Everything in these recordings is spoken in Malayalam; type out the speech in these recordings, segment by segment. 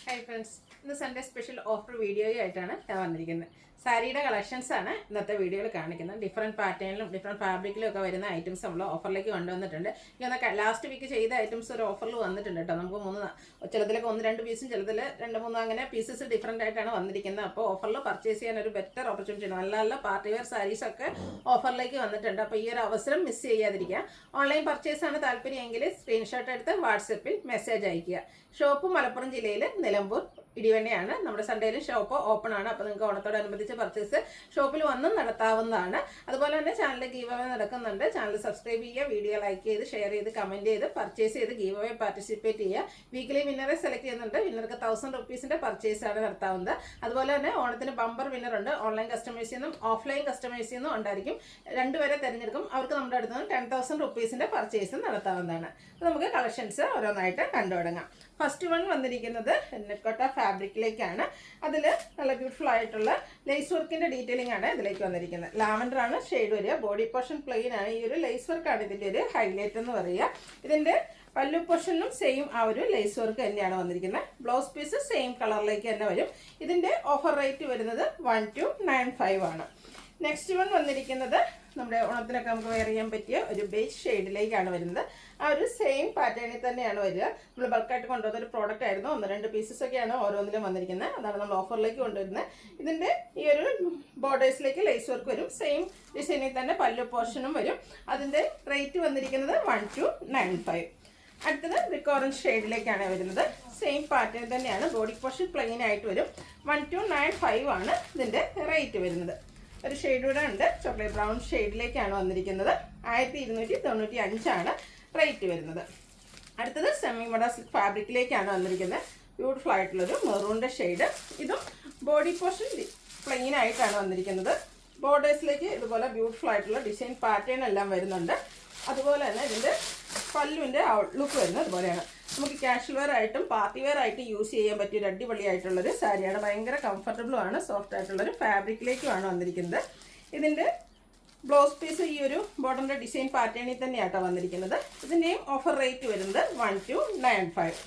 ഹായ് ഫ്രണ്ട്സ്, ഇന്ന് സൺഡേ സ്പെഷ്യൽ ഓഫർ വീഡിയോയായിട്ടാണ് ഞാൻ വന്നിരിക്കുന്നത്. സാരിയുടെ കളക്ഷൻസ് ആണ് ഇന്നത്തെ വീഡിയോയിൽ കാണിക്കുന്നത്. ഡിഫറെൻറ്റ് പാറ്റേണിലും ഡിഫറെൻറ്റ് ഫാബ്രിക്കിലും ഒക്കെ വരുന്ന ഐറ്റംസ് നമ്മൾ ഓഫറിലേക്ക് കൊണ്ടുവന്നിട്ടുണ്ട്. ഇങ്ങനെ ലാസ്റ്റ് വീക്ക് ചെയ്ത ഐറ്റംസ് ഒരു ഓഫറിൽ വന്നിട്ടുണ്ട് കേട്ടോ. നമുക്ക് ചിലതിലൊക്കെ 1-2 പീസും ചിലതിൽ 2-3 അങ്ങനെ പീസസ് ഡിഫറെൻ്റ് ആയിട്ടാണ് വന്നിരിക്കുന്നത്. അപ്പോൾ ഓഫറിൽ പർച്ചേസ് ചെയ്യാൻ ഒരു ബെറ്റർ ഓപ്പർച്യൂണിറ്റി ആണ്. നല്ല നല്ല പാർട്ടി വെയർ സാരീസൊക്കെ ഓഫറിലേക്ക് വന്നിട്ടുണ്ട്. അപ്പോൾ ഈ ഒരു അവസരം മിസ് ചെയ്യാതിരിക്കുക. ഓൺലൈൻ പർച്ചേസ് ആണ് താല്പര്യമെങ്കിൽ സ്ക്രീൻഷോട്ട് എടുത്ത് വാട്സപ്പിൽ മെസ്സേജ് അയയ്ക്കുക. ഷോപ്പ് മലപ്പുറം ജില്ലയിൽ നിലമ്പൂർ ഇടിവണ്ണയാണ്. നമ്മുടെ സൺഡേയിലും ഷോപ്പ് ഓപ്പൺ ആണ്. അപ്പോൾ നിങ്ങൾക്ക് ഓണത്തോടനുബന്ധിച്ച് പർച്ചേസ് ഷോപ്പിൽ വന്നും നടത്താവുന്നതാണ്. അതുപോലെ തന്നെ ചാനൽ ഗീവ് അവേ നടക്കുന്നുണ്ട്. ചാനൽ സബ്സ്ക്രൈബ് ചെയ്യുക, വീഡിയോ ലൈക്ക് ചെയ്ത് ഷെയർ ചെയ്ത് കമൻറ്റ് ചെയ്ത് പർച്ചേസ് ചെയ്ത് ഗീവ് അവേ പാർട്ടിസിപ്പേറ്റ് ചെയ്യുക. വീക്കിലി വിന്നറെ സെലക്ട് ചെയ്യുന്നുണ്ട്. വിന്നർക്ക് 1000 റുപ്പീസിൻ്റെ പർച്ചേസാണ് നടത്താവുന്നത്. അതുപോലെ തന്നെ ഓണത്തിന് ബമ്പർ വിന്നറുണ്ട്. ഓൺലൈൻ കസ്റ്റമേഴ്സിൽ നിന്നും ഓഫ്ലൈൻ കസ്റ്റമേഴ്സിൽ നിന്നും ഉണ്ടായിരിക്കും. 2 പേരെ തിരഞ്ഞെടുക്കും. അവർക്ക് നമ്മുടെ അടുത്ത് നിന്ന് 10,000 റുപ്പീസിൻ്റെ പർച്ചേസ് നടത്താവുന്നതാണ്. അപ്പോൾ നമുക്ക് കളക്ഷൻസ് ഓരോന്നായിട്ട് കണ്ടു തുടങ്ങാം. ഫസ്റ്റ് വൺ വന്നിരിക്കുന്നത് നെക്കോട്ട ഫാബ്രിക്കിലേക്കാണ്. അതിൽ നല്ല ബ്യൂട്ടിഫുൾ ആയിട്ടുള്ള ലേസ് വർക്കിൻ്റെ ഡീറ്റെയിലിംഗ് ആണ് ഇതിലേക്ക് വന്നിരിക്കുന്നത്. ലാവൻഡർ ആണ് ഷെയ്ഡ് വരിക. ബോഡി പോർഷൻ പ്ലെയിൻ ആണ്. ഈ ഒരു ലേസ് വർക്കാണ് ഇതിൻ്റെ ഒരു ഹൈലൈറ്റ് എന്ന് പറയുക. ഇതിൻ്റെ പല്ലു പോർഷനും സെയിം ആ ഒരു ലേസ് വർക്ക് തന്നെയാണ് വന്നിരിക്കുന്നത്. ബ്ലൗസ് പീസ് സെയിം കളറിലേക്ക് തന്നെ വരും. ഇതിൻ്റെ ഓഫർ റേറ്റ് വരുന്നത് 1295 ആണ്. നെക്സ്റ്റ് വൺ വന്നിരിക്കുന്നത് നമ്മുടെ ഓണത്തിനൊക്കെ നമുക്ക് വെയർ ചെയ്യാൻ പറ്റിയ ഒരു ബേസ് ഷെയ്ഡിലേക്കാണ് വരുന്നത്. ആ ഒരു സെയിം പാറ്റേണിൽ തന്നെയാണ് വരിക. നമ്മൾ ബൾക്കായിട്ട് കൊണ്ടുവന്ന ഒരു പ്രോഡക്റ്റ് ആയിരുന്നു. 1-2 പീസസ് ഒക്കെയാണ് ഓരോന്നിലും വന്നിരിക്കുന്നത്. അതാണ് നമ്മൾ ഓഫറിലേക്ക് കൊണ്ടുവരുന്നത്. ഇതിൻ്റെ ഈ ഒരു ബോർഡേഴ്സിലേക്ക് ലേസ് വർക്ക് വരും. സെയിം ഡിസൈനിൽ തന്നെ പല്ലു പോർഷനും വരും. അതിൻ്റെ റേറ്റ് വന്നിരിക്കുന്നത് 1295. അടുത്തത് ബ്രിക്ക് ഓറഞ്ച് ഷെയ്ഡിലേക്കാണ് വരുന്നത്. സെയിം പാറ്റേൺ തന്നെയാണ്. ബോഡി പോർഷൻ പ്ലെയിൻ ആയിട്ട് വരും. 1295 ആണ് ഇതിൻ്റെ റേറ്റ് വരുന്നത്. ഒരു ഷെയ്ഡ് കൂടെ ഉണ്ട്. ചോക്ലേറ്റ് ബ്രൗൺ ഷെയ്ഡിലേക്കാണ് വന്നിരിക്കുന്നത്. 1295 ആണ് റേറ്റ് വരുന്നത്. അടുത്തത് സെമി മോഡ സിൽക്ക് ഫാബ്രിക്കിലേക്കാണ് വന്നിരിക്കുന്നത്. ബ്യൂട്ടിഫുൾ ആയിട്ടുള്ളൊരു മെറൂണിൻ്റെ ഷെയ്ഡ്. ഇതും ബോഡി പോർഷൻ പ്ലെയിൻ ആയിട്ടാണ് വന്നിരിക്കുന്നത്. ബോർഡേഴ്സിലേക്ക് ഇതുപോലെ ബ്യൂട്ടിഫുൾ ആയിട്ടുള്ള ഡിസൈൻ പാറ്റേൺ എല്ലാം വരുന്നുണ്ട്. അതുപോലെ തന്നെ ഇതിൻ്റെ പല്ലുവിൻ്റെ ഔട്ട്ലുക്ക് വരുന്നത് അതുപോലെയാണ്. നമുക്ക് കാഷ്വൽ വെയർ ആയിട്ടും പാർട്ടി വെയർ ആയിട്ടും യൂസ് ചെയ്യാൻ പറ്റിയ ഒരു അടിപൊളിയായിട്ടുള്ളൊരു സാരിയാണ്. ഭയങ്കര കംഫർട്ടബിളും ആണ്. സോഫ്റ്റ് ആയിട്ടുള്ളൊരു ഫാബ്രിക്കിലേക്കുമാണ് വന്നിരിക്കുന്നത്. ഇതിൻ്റെ ബ്ലൗസ് പീസ് ഈ ഒരു ബോട്ടമിൻ്റെ ഡിസൈൻ പാറ്റേണിൽ തന്നെയാട്ടോ വന്നിരിക്കുന്നത്. ഇതിൻ്റെയും ഓഫർ റേറ്റ് വരുന്നത് 1295.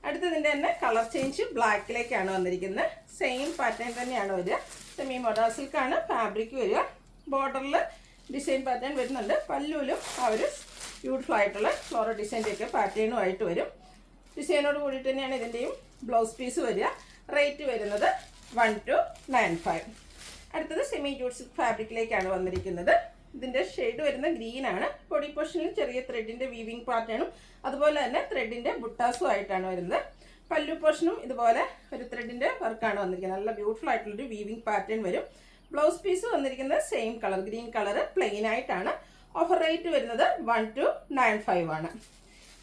അടുത്തതിൻ്റെ തന്നെ കളർ ചേഞ്ച് ബ്ലാക്കിലേക്കാണ് വന്നിരിക്കുന്നത്. സെയിം പാറ്റേൺ തന്നെയാണ് വരിക. സെമി മോഡ സിൽക്കാണ് ഫാബ്രിക് വരിക. ബോർഡറിൽ ഡിസൈൻ പാറ്റേൺ വരുന്നുണ്ട്. പല്ലുവിലും ആ ഒരു ബ്യൂട്ടിഫുൾ ആയിട്ടുള്ള ഫ്ലോറൽ ഡിസൈൻ്റെയൊക്കെ പാറ്റേണുമായിട്ട് വരും. ഡിസൈനോട് കൂടിയിട്ട് തന്നെയാണ് ഇതിൻ്റെയും ബ്ലൗസ് പീസ് വരിക. റേറ്റ് വരുന്നത് 1295. അടുത്തത് സെമി ജൂട്ട് സിൽക്ക് ഫാബ്രിക്കിലേക്കാണ് വന്നിരിക്കുന്നത്. ഇതിൻ്റെ ഷെയ്ഡ് വരുന്ന ഗ്രീൻ ആണ്. ബോഡി പോർഷനിൽ ചെറിയ ത്രെഡിൻ്റെ വീവിങ് പാറ്റേണും അതുപോലെ തന്നെ ത്രെഡിൻ്റെ ബുട്ടാസും ആയിട്ടാണ് വരുന്നത്. പല്ലു പോർഷനും ഇതുപോലെ ഒരു ത്രെഡിൻ്റെ വർക്കാണ് വന്നിരിക്കുന്നത്. നല്ല ബ്യൂട്ടിഫുൾ ആയിട്ടുള്ളൊരു വീവിങ് പാറ്റേൺ വരും. ബ്ലൗസ് പീസ് വന്നിരിക്കുന്നത് same colour green colour plain ആയിട്ടാണ്. ഓഫർ റേറ്റ് വരുന്നത് 1295 ആണ്.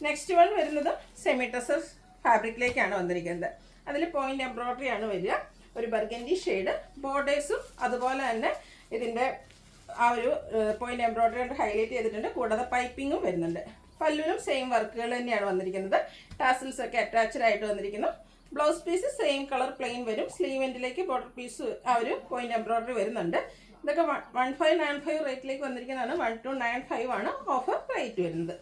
നെക്സ്റ്റ് വൺ വരുന്നത് സെമി ടസർ ഫാബ്രിക്കിലേക്കാണ് വന്നിരിക്കുന്നത്. അതിൽ പോയിന്റ് എംബ്രോയ്ഡറി ആണ് വരിക. ഒരു ബർഗൻഡി ഷെയ്ഡ്. ബോർഡേഴ്സും അതുപോലെ തന്നെ ഇതിൻ്റെ ആ ഒരു പോയിന്റ് എംബ്രോയ്ഡറി കൊണ്ട് ഹൈലൈറ്റ് ചെയ്തിട്ടുണ്ട്. കൂടാതെ പൈപ്പിങ്ങും വരുന്നുണ്ട്. പല്ലുവിലും സെയിം വർക്കുകൾ തന്നെയാണ് വന്നിരിക്കുന്നത്. ടാസിൽസ് ഒക്കെ അറ്റാച്ച്ഡ് ആയിട്ട് വന്നിരിക്കുന്നു. Blouse piece same colour plain വരും. സ്ലീവ് എൻഡിലേക്ക് ബോർഡർ പീസ് ആ ഒരു പോയിന്റ് എംബ്രോയ്ഡറി വരുന്നുണ്ട്. ഇതൊക്കെ 1595 റേറ്റിലേക്ക് വന്നിരിക്കുന്നതാണ്. 1295 ആണ് ഓഫർ റേറ്റ് വരുന്നത്.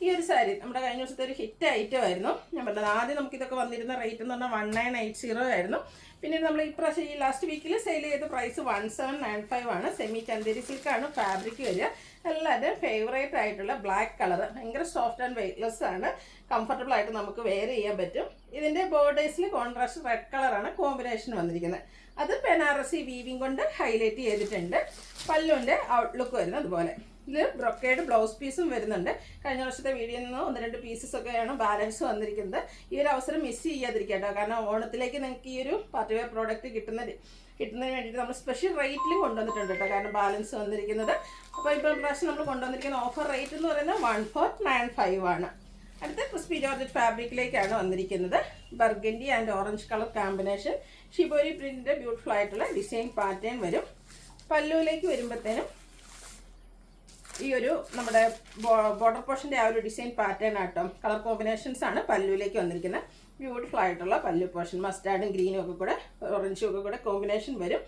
ഈ ഒരു സാരി നമ്മുടെ കഴിഞ്ഞ ദിവസത്തെ ഒരു ഹിറ്റ് ഐറ്റം ആയിരുന്നു. ഞാൻ പറഞ്ഞത് ആദ്യം നമുക്കിതൊക്കെ വന്നിരുന്ന റേറ്റ് എന്ന് പറഞ്ഞാൽ 1980 ആയിരുന്നു. പിന്നീട് നമ്മൾ ഇപ്രാവശ്യം ഈ ലാസ്റ്റ് വീക്കിൽ സെയിൽ ചെയ്ത പ്രൈസ് 1795 ആണ്. സെമി ചന്തേരി സിൽക്കാണ് ഫാബ്രിക് വരിക. എല്ലാവരുടെയും ഫേവറേറ്റ് ആയിട്ടുള്ള ബ്ലാക്ക് കളർ. ഭയങ്കര സോഫ്റ്റ് ആൻഡ് വെയ്റ്റ്ലെസ് ആണ്. കംഫർട്ടബിൾ ആയിട്ട് നമുക്ക് വെയർ ചെയ്യാൻ പറ്റും. ഇതിൻ്റെ ബോർഡേഴ്സിൽ കോൺട്രാസ്റ്റ് റെഡ് കളറാണ് കോമ്പിനേഷൻ വന്നിരിക്കുന്നത്. അത് ബനാറസി വീവിങ് കൊണ്ട് ഹൈലൈറ്റ് ചെയ്തിട്ടുണ്ട്. പല്ലുവിൻ്റെ ഔട്ട്ലുക്ക് വരുന്നത് അതുപോലെ. ഇതിൽ ബ്രൊക്കേഡ് ബ്ലൗസ് പീസും വരുന്നുണ്ട്. കഴിഞ്ഞ വർഷത്തെ വീഡിയോയിൽ നിന്ന് 1-2 പീസസ് ഒക്കെയാണ് ബാലൻസ് വന്നിരിക്കുന്നത്. ഈ ഒരു അവസരം മിസ് ചെയ്യാതിരിക്കുക കേട്ടോ. കാരണം ഓണത്തിലേക്ക് നിങ്ങൾക്ക് ഈ ഒരു പാർട്ടി വെയർ പ്രോഡക്റ്റ് കിട്ടുന്നതിന് വേണ്ടിയിട്ട് നമ്മൾ സ്പെഷ്യൽ റേറ്റിലും കൊണ്ടുവന്നിട്ടുണ്ട് കേട്ടോ. കാരണം ബാലൻസ് വന്നിരിക്കുന്നത്. അപ്പോൾ ഇപ്പോൾ പ്രാവശ്യം നമ്മൾ കൊണ്ടുവന്നിരിക്കുന്ന ഓഫർ റേറ്റ് എന്ന് പറയുന്നത് 1495 ആണ്. അടുത്ത ക്രിസ്പി ജോർജറ്റ് ഫാബ്രിക്കിലേക്കാണ് വന്നിരിക്കുന്നത്. Burgundy and orange colour combination. Shibori പ്രിന്റിൻ്റെ ബ്യൂട്ടിഫുൾ ആയിട്ടുള്ള ഡിസൈൻ പാറ്റേൺ വരും. പല്ലുവിലേക്ക് വരുമ്പോഴത്തേനും ഈ ഒരു നമ്മുടെ ബോർഡർ പോർഷൻ്റെ ആ ഒരു ഡിസൈൻ പാറ്റേൺ ആട്ടോ. കളർ കോമ്പിനേഷൻസ് ആണ് പല്ലുവിലേക്ക് വന്നിരിക്കുന്നത്. ബ്യൂട്ടിഫുൾ ആയിട്ടുള്ള പല്ലു പോർഷൻ. മസ്റ്റാർഡും ഗ്രീനും ഒക്കെ കൂടെ ഓറഞ്ചും ഒക്കെ കൂടെ കോമ്പിനേഷൻ വരും.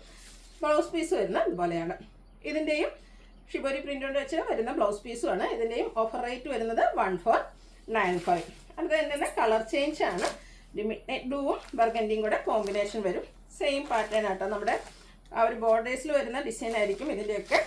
ബ്ലൗസ് പീസ് വരുന്നത് ഇതുപോലെയാണ്. ഇതിൻ്റെയും ഷിബോരി പ്രിൻ്റ് കൊണ്ട് വെച്ച് വരുന്ന ബ്ലൗസ് പീസുമാണ്. ഇതിൻ്റെയും ഓഫർ റേറ്റ് വരുന്നത് 1495. അടുത്ത തന്നെ കളർ ചേഞ്ച് ആണ്. ഒരു മിഡ് നൈറ്റ് ബ്ലൂവും ബർഗൻഡിയും കൂടെ കോമ്പിനേഷൻ വരും. സെയിം പാറ്റേൺ ആട്ടോ, നമ്മുടെ ആ ഒരു ബോർഡേഴ്സിൽ വരുന്ന ഡിസൈൻ ആയിരിക്കും ഇതിൻ്റെയൊക്കെ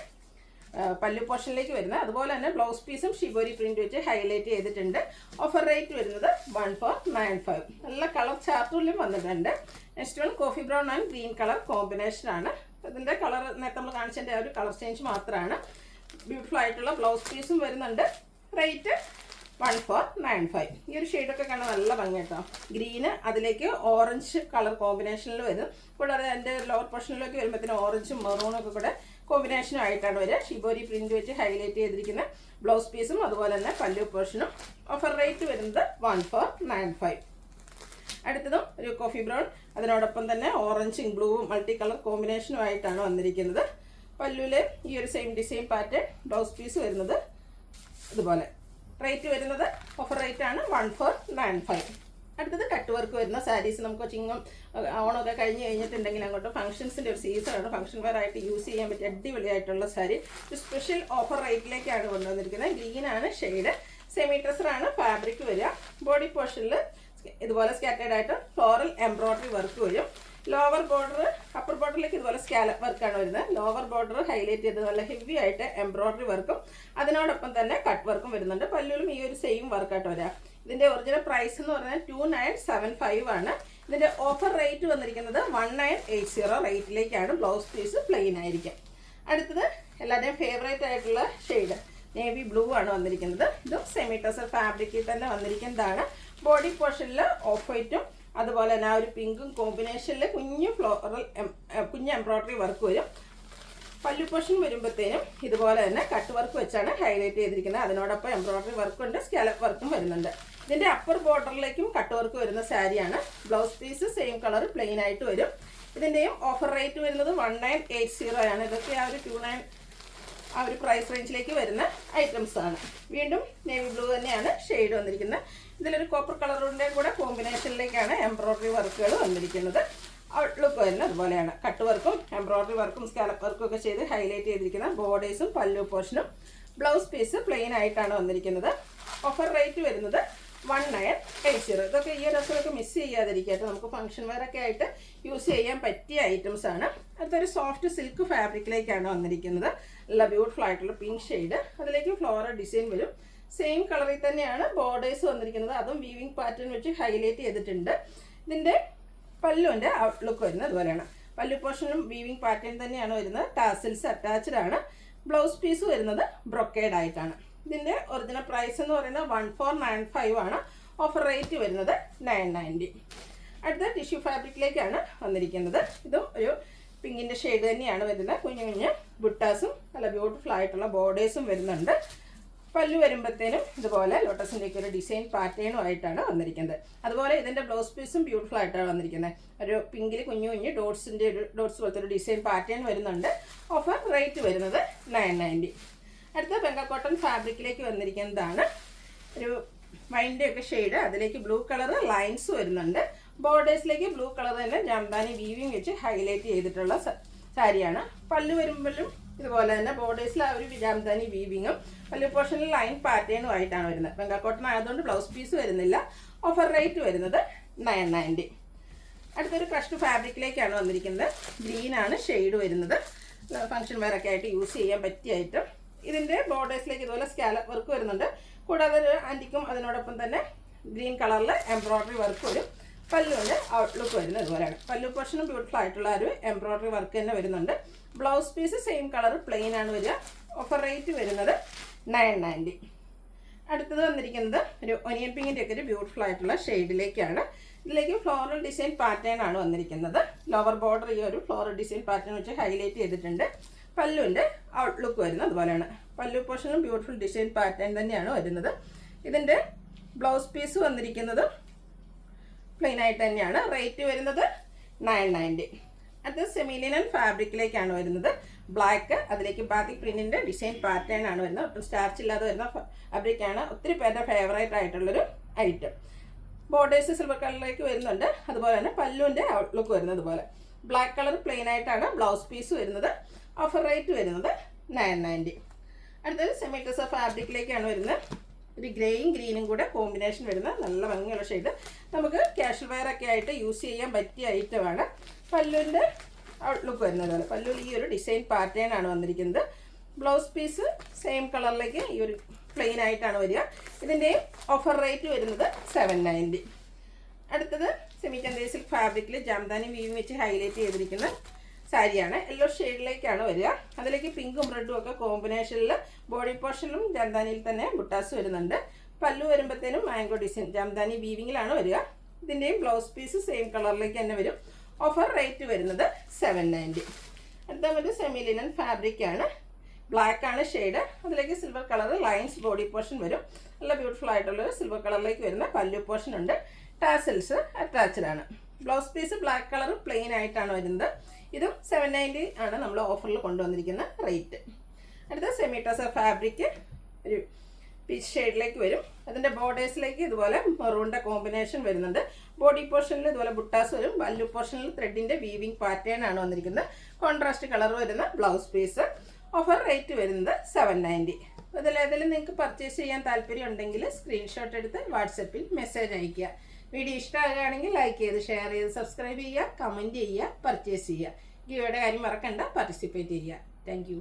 പല്ലു പോർഷനിലേക്ക് വരുന്നത്. അതുപോലെ തന്നെ ബ്ലൗസ് പീസും ഷിബോരി പ്രിന്റ് വെച്ച് ഹൈലൈറ്റ് ചെയ്തിട്ടുണ്ട്. ഓഫർ റേറ്റ് വരുന്നത് 1495. നല്ല കളർ ചാർട്ടുകളിലും വന്നിട്ടുണ്ട്. Next one coffee brown and green colour കോമ്പിനേഷനാണ്. ഇതിൻ്റെ കളർ നേരത്തെ നമ്മൾ കാണിച്ചതിൻ്റെ ആ ഒരു കളർ ചേഞ്ച് മാത്രമാണ്. ബ്യൂട്ടിഫുൾ ആയിട്ടുള്ള ബ്ലൗസ് പീസും വരുന്നുണ്ട്. റേറ്റ് 1495. ഈ ഒരു ഷെയ്ഡൊക്കെ കാണാൻ നല്ല ഭംഗി കേട്ടോ. ഗ്രീന് അതിലേക്ക് ഓറഞ്ച് കളർ കോമ്പിനേഷനിൽ വരും. കൂടാതെ അതിൻ്റെ ലോവർ പോർഷനിലേക്ക് വരുമ്പോഴത്തേനും ഓറഞ്ചും മെറൂണും ഒക്കെ കൂടെ കോമ്പിനേഷനും ആയിട്ടാണ് വരിക. ഷിബോരി പ്രിന്റ് വെച്ച് ഹൈലൈറ്റ് ചെയ്തിരിക്കുന്ന ബ്ലൗസ് പീസും അതുപോലെ തന്നെ പല്ലു പോർഷനും. ഓഫർ റേറ്റ് വരുന്നത് 1495. അടുത്തതും ഒരു കോഫി ബ്രൗൺ, അതിനോടൊപ്പം തന്നെ ഓറഞ്ചും ബ്ലൂവും മൾട്ടി കളർ കോമ്പിനേഷനും ആയിട്ടാണ് വന്നിരിക്കുന്നത്. പല്ലുവിലെ ഈ ഒരു same design pattern, blouse piece വരുന്നത് ഇതുപോലെ. റേറ്റ് വരുന്നത് ഓഫർ റേറ്റ് ആണ് 1495. അടുത്തത് കട്ട് വർക്ക് വരുന്ന സാരീസ്. നമുക്ക് ചിങ്ങം ഓണമൊക്കെ കഴിഞ്ഞ് കഴിഞ്ഞിട്ടുണ്ടെങ്കിൽ അങ്ങോട്ട് ഫംഗ്ഷൻസിൻ്റെ ഒരു സീസണാണ്. ഫംഗ്ഷൻ വെയർ ആയിട്ട് യൂസ് ചെയ്യാൻ പറ്റിയ അടിപൊളിയായിട്ടുള്ള സാരി ഒരു സ്പെഷ്യൽ ഓഫർ റേറ്റിലേക്കാണ് കൊണ്ടുവന്നിരിക്കുന്നത്. ഗ്രീനാണ് ഷെയ്ഡ്. സെമി ട്രസറാണ് ഫാബ്രിക് വരിക. ബോഡി പോർഷനിൽ ഇതുപോലെ സ്കാറ്റേഡ് ആയിട്ട് ഫ്ലോറൽ എംബ്രോയ്ഡറി വർക്ക് വരും. ലോവർ ബോർഡർ അപ്പർ ബോർഡറിലേക്ക് ഇതുപോലെ സ്കാലപ്പ് വർക്കാണ് വരുന്നത്. ലോവർ ബോർഡർ ഹൈലൈറ്റ് ചെയ്ത് നല്ല ഹെവി ആയിട്ട് എംബ്രോയ്ഡറി വർക്കും അതിനോടൊപ്പം തന്നെ കട്ട് വർക്കും വരുന്നുണ്ട്. പല്ലുവിലും ഈ ഒരു സെയിം വർക്കായിട്ട് വരാം. ഇതിൻ്റെ ഒറിജിനൽ പ്രൈസ് എന്ന് പറഞ്ഞാൽ 2975 ആണ്. ഇതിൻ്റെ ഓഫർ റേറ്റ് വന്നിരിക്കുന്നത് 1980 റേറ്റിലേക്കാണ്. ബ്ലൗസ് പീസ് പ്ലെയിൻ ആയിരിക്കും. അടുത്തത് എല്ലാവരുടെയും ഫേവറേറ്റ് ആയിട്ടുള്ള ഷെയ്ഡ് നേവി ബ്ലൂ ആണ് വന്നിരിക്കുന്നത്. ഇതും സെമി ടസർ ഫാബ്രിക്കിൽ തന്നെ വന്നിരിക്കുന്നതാണ്. ബോഡി പോർഷനിൽ ഓഫ് വൈറ്റും അതുപോലെ തന്നെ ആ ഒരു പിങ്കും കോമ്പിനേഷനിൽ കുഞ്ഞ് എംബ്രോയ്ഡറി വർക്ക് വരും. പല്ലു പോർഷൻ വരുമ്പോഴത്തേനും ഇതുപോലെ തന്നെ കട്ട് വർക്ക് വെച്ചാണ് ഹൈലൈറ്റ് ചെയ്തിരിക്കുന്നത്. അതിനോടൊപ്പം എംബ്രോയ്ഡറി വർക്കുണ്ട്, സ്കാലപ്പ് വർക്കും വരുന്നുണ്ട്. ഇതിൻ്റെ അപ്പർ ബോർഡറിലേക്കും കട്ട് വർക്ക് വരുന്ന സാരിയാണ്. Blouse piece same colour plain ആയിട്ട് വരും. ഇതിൻ്റെയും ഓഫർ റേറ്റ് വരുന്നത് 1980 ആണ്. ഇതൊക്കെ ആ ഒരു 29 ആ ഒരു പ്രൈസ് റേഞ്ചിലേക്ക് വരുന്ന ഐറ്റംസ് ആണ്. വീണ്ടും നേവി ബ്ലൂ തന്നെയാണ് ഷെയ്ഡ് വന്നിരിക്കുന്നത്. ഇതിലൊരു കോപ്പർ കളറിൻ്റെ കൂടെ കോമ്പിനേഷനിലേക്കാണ് എംബ്രോയ്ഡറി വർക്കുകൾ വന്നിരിക്കുന്നത്. ഔട്ട്ലുക്ക് വരുന്നത് അതുപോലെയാണ്. കട്ട് വർക്കും എംബ്രോയ്ഡറി വർക്കും സ്കാലപ്പ് വർക്കും ഒക്കെ ചെയ്ത് ഹൈലൈറ്റ് ചെയ്തിരിക്കുന്ന ബോർഡേഴ്സും പല്ലു പോർഷനും. ബ്ലൗസ് പീസ് പ്ലെയിൻ ആയിട്ടാണ് വന്നിരിക്കുന്നത്. ഓഫർ റേറ്റ് വരുന്നത് 1980. ഇതൊക്കെ ഈ ഡ്രസ്സുകളൊക്കെ മിസ് ചെയ്യാതിരിക്കട്ടെ. നമുക്ക് ഫംഗ്ഷൻ വെയർ ഒക്കെ ആയിട്ട് യൂസ് ചെയ്യാൻ പറ്റിയ ഐറ്റംസ് ആണ്. അടുത്തൊരു സോഫ്റ്റ് സിൽക്ക് ഫാബ്രിക്കിലേക്കാണ് വന്നിരിക്കുന്നത്. നല്ല ബ്യൂട്ടിഫുൾ ആയിട്ടുള്ള പിങ്ക് ഷെയ്ഡ്. അതിലേക്ക് ഫ്ലോറൽ ഡിസൈൻ വരും. സെയിം കളറിൽ തന്നെയാണ് ബോർഡേഴ്സ് വന്നിരിക്കുന്നത്. അതും വീവിങ് പാറ്റേൺ വെച്ച് ഹൈലൈറ്റ് ചെയ്തിട്ടുണ്ട്. ഇതിൻ്റെ പല്ലുവിൻ്റെ ഔട്ട്ലുക്ക് വരുന്നത് അതുപോലെയാണ്. പല്ലു പോർഷനും വീവിങ് പാറ്റേൺ തന്നെയാണ് വരുന്നത്. ടാസിൽസ് അറ്റാച്ച്ഡ് ആണ്. ബ്ലൗസ് പീസ് വരുന്നത് ബ്രൊക്കേഡ് ആയിട്ടാണ്. ഇതിൻ്റെ ഒറിജിനൽ പ്രൈസ് എന്ന് പറയുന്നത് 1495 ആണ്. ഓഫർ റേറ്റ് വരുന്നത് 990. അടുത്ത ടിഷ്യൂ ഫാബ്രിക്കിലേക്കാണ് വന്നിരിക്കുന്നത്. ഇതും ഒരു പിങ്കിൻ്റെ ഷെയ്ഡ് തന്നെയാണ് വരുന്നത്. കുഞ്ഞു കുഞ്ഞ് ബുട്ടാസും നല്ല ബ്യൂട്ടിഫുൾ ആയിട്ടുള്ള ബോർഡേഴ്സും വരുന്നുണ്ട്. പല്ലു വരുമ്പോഴത്തേനും ഇതുപോലെ ലോട്ടസിൻ്റെയൊക്കെ ഒരു ഡിസൈൻ പാറ്റേണും ആയിട്ടാണ് വന്നിരിക്കുന്നത്. അതുപോലെ ഇതിൻ്റെ ബ്ലൗസ് പീസും ബ്യൂട്ടിഫുൾ ആയിട്ടാണ് വന്നിരിക്കുന്നത്. ഒരു പിങ്കിൽ കുഞ്ഞു കുഞ്ഞ് ഡോട്ട്സിൻ്റെ ഒരു ഡോട്ട്സ് പോലത്തെ ഒരു ഡിസൈൻ പാറ്റേൺ വരുന്നുണ്ട്. ഓഫർ റേറ്റ് വരുന്നത് 990. അടുത്ത ബംഗാൾ കോട്ടൺ ഫാബ്രിക്കിലേക്ക് വന്നിരിക്കുന്നതാണ്. ഒരു വൈൻ്റെ ഒക്കെ ഷെയ്ഡ്. അതിലേക്ക് ബ്ലൂ കളർ ലൈൻസ് വരുന്നുണ്ട്. ബോർഡേഴ്സിലേക്ക് ബ്ലൂ കളർ തന്നെ ജാംദാനി വീവിങ് വെച്ച് ഹൈലൈറ്റ് ചെയ്തിട്ടുള്ള സാരിയാണ്. പല്ലു വരുമ്പോഴും ഇതുപോലെ തന്നെ ബോർഡേഴ്സിൽ ആ ഒരു ജാംദാനി വീവിങ്ങും പല്ലു പോർഷനിൽ ലൈൻ പാറ്റേണും ആയിട്ടാണ് വരുന്നത്. ബംഗാൾ കോട്ടൺ ആയതുകൊണ്ട് ബ്ലൗസ് പീസ് വരുന്നില്ല. ഓഫർ റേറ്റ് വരുന്നത് 990. അടുത്തൊരു ക്രഷ്ഡ് ഫാബ്രിക്കിലേക്കാണ് വന്നിരിക്കുന്നത്. ഗ്രീനാണ് ഷെയ്ഡ് വരുന്നത്. ഫംഗ്ഷൻ വെയർ ഒക്കെ ആയിട്ട് യൂസ് ചെയ്യാൻ പറ്റിയ ഐറ്റം. ഇതിൻ്റെ ബോർഡേഴ്സിലേക്ക് ഇതുപോലെ സ്കാലപ്പ് വർക്ക് വരുന്നുണ്ട്. കൂടാതെ ഒരു ആൻറ്റിക്കും അതിനോടൊപ്പം തന്നെ ഗ്രീൻ കളറിൽ എംബ്രോയ്ഡറി വർക്ക് വരും. പല്ലുവിൻ്റെ ഔട്ട്ലുക്ക് വരുന്നത് ഇതുപോലെയാണ്. പല്ലു പോർഷനും ബ്യൂട്ടിഫുൾ ആയിട്ടുള്ള ഒരു എംബ്രോയ്ഡറി വർക്ക് തന്നെ വരുന്നുണ്ട്. Blouse piece same colour plain ആണ് വരിക. ഓഫർ റേറ്റ് വരുന്നത് 990. അടുത്തത് വന്നിരിക്കുന്നത് ഒരു ഒനിയൻ പിങ്കിൻ്റെ ഒക്കെ ഒരു ബ്യൂട്ടിഫുൾ ആയിട്ടുള്ള ഷെയ്ഡിലേക്കാണ്. ഇതിലേക്ക് ഫ്ലോറൽ ഡിസൈൻ പാറ്റേൺ ആണ് വന്നിരിക്കുന്നത്. ലോവർ ബോർഡർ ഈ ഒരു ഫ്ലോറൽ ഡിസൈൻ പാറ്റേൺ വെച്ച് ഹൈലൈറ്റ് ചെയ്തിട്ടുണ്ട്. പല്ലുവിൻ്റെ ഔട്ട്ലുക്ക് വരുന്നത് അതുപോലെയാണ്. പല്ലു പോർഷനും ബ്യൂട്ടിഫുൾ ഡിസൈൻ പാറ്റേൺ തന്നെയാണ് വരുന്നത്. ഇതിൻ്റെ ബ്ലൗസ് പീസ് വന്നിരിക്കുന്നത് പ്ലെയിൻ ആയിട്ട് തന്നെയാണ്. റേറ്റ് വരുന്നത് 990. അത് സെമിലിനൻ ഫാബ്രിക്കിലേക്കാണ് വരുന്നത്. ബ്ലാക്ക്, അതിലേക്ക് ബാത്തിക് പ്രിന്റിൻ്റെ ഡിസൈൻ പാറ്റേൺ ആണ് വരുന്നത്. ഒട്ടും സ്റ്റാർച്ച് ഇല്ലാതെ വരുന്ന ഫാബ്രിക്കാണ്. ഒത്തിരി പേരുടെ ഫേവറേറ്റ് ആയിട്ടുള്ളൊരു ഐറ്റം. ബോർഡേഴ്സ് സിൽവർ കളറിലേക്ക് വരുന്നുണ്ട്. അതുപോലെ തന്നെ പല്ലുവിൻ്റെ ഔട്ട്ലുക്ക് വരുന്നത് പോലെ. ബ്ലാക്ക് കളർ പ്ലെയിൻ ആയിട്ടാണ് ബ്ലൗസ് പീസ് വരുന്നത്. ഓഫർ റേറ്റ് വരുന്നത് 990. അടുത്തത് സെമി ടസർ ഫാബ്രിക്കിലേക്കാണ് വരുന്നത്. ഒരു ഗ്രേയും ഗ്രീനും കൂടെ കോമ്പിനേഷൻ വരുന്ന നല്ല ഭംഗിയുള്ള ഷെയ്ഡ്. നമുക്ക് കാഷ്വൽ വെയർ ഒക്കെ ആയിട്ട് യൂസ് ചെയ്യാൻ പറ്റിയ ഐറ്റമാണ്. പല്ലുവിൻ്റെ ഔട്ട്ലുക്ക് വരുന്നത് പല്ലുവിൽ ഈ ഒരു ഡിസൈൻ പാറ്റേൺ ആണ് വന്നിരിക്കുന്നത്. ബ്ലൗസ് പീസ് സെയിം കളറിലേക്ക് ഈ ഒരു പ്ലെയിൻ ആയിട്ടാണ് വരിക. ഇതിൻ്റെയും ഓഫർ റേറ്റ് വരുന്നത് 790. അടുത്തത് സെമി ചന്ദേരി സിൽക്ക് ഫാബ്രിക്കിൽ ജാംദാനി വീവിങ് വെച്ച് ഹൈലൈറ്റ് ചെയ്തിരിക്കുന്ന സാരിയാണ്. യെല്ലോ ഷെയ്ഡിലേക്കാണ് വരിക. അതിലേക്ക് പിങ്കും റെഡും ഒക്കെ കോമ്പിനേഷനിൽ ബോഡി പോർഷനിലും ജാംദാനിയിൽ തന്നെ ബുട്ടാസ് വരുന്നുണ്ട്. പല്ലു വരുമ്പോഴത്തേനും മാംഗോ ഡിസൈൻ ജാംദാനി വീവിങ്ങിലാണ് വരിക. ഇതിൻ്റെയും ബ്ലൗസ് പീസ് സെയിം കളറിലേക്ക് തന്നെ വരും. ഓഫർ റേറ്റ് വരുന്നത് 790. അടുത്ത ഒരു സെമി ലിനൻ ഫാബ്രിക്കാണ്. ബ്ലാക്ക് ആണ് ഷെയ്ഡ്. അതിലേക്ക് silver colour lines body portion വരും. നല്ല ബ്യൂട്ടിഫുൾ ആയിട്ടുള്ളൊരു സിൽവർ കളറിലേക്ക് വരുന്ന പല്ലു പോർഷൻ ഉണ്ട്. ടാസൽസ് അറ്റാച്ച്ഡ് ആണ്. Blouse piece black colour plain ആയിട്ടാണ് വരുന്നത്. ഇതും 790 ആണ് നമ്മൾ ഓഫറിൽ കൊണ്ടുവന്നിരിക്കുന്ന റേറ്റ്. അടുത്ത സെമി ടസർ ഫാബ്രിക് ഒരു പീച്ച് ഷെയ്ഡിലേക്ക് വരും. അതിൻ്റെ ബോർഡേഴ്സിലേക്ക് ഇതുപോലെ മെറൂണിൻ്റെ കോമ്പിനേഷൻ വരുന്നുണ്ട്. ബോഡി പോർഷനിൽ ഇതുപോലെ ബുട്ടാസ് വരും. പല്ലു പോർഷനിൽ ത്രെഡിൻ്റെ വീവിങ് പാറ്റേൺ ആണ് വന്നിരിക്കുന്നത്. കോൺട്രാസ്റ്റ് കളർ വരുന്ന ബ്ലൗസ് പീസ്. ഓഫർ റേറ്റ് വരുന്നത് 790. ഇതിലേതെങ്കിലും നിങ്ങൾക്ക് പർച്ചേസ് ചെയ്യാൻ താല്പര്യം ഉണ്ടെങ്കിൽ സ്ക്രീൻഷോട്ട് എടുത്ത് വാട്സപ്പിൽ മെസ്സേജ് അയയ്ക്കുക. വീഡിയോ ഇഷ്ടമാകുകയാണെങ്കിൽ ലൈക്ക് ചെയ്ത് ഷെയർ ചെയ്ത് സബ്സ്ക്രൈബ് ചെയ്യുക, കമൻറ്റ് ചെയ്യുക, പർച്ചേസ് ചെയ്യുക. ഗിവയുടെ കാര്യം മറക്കണ്ട, പാർട്ടിസിപ്പേറ്റ് ചെയ്യുക. താങ്ക്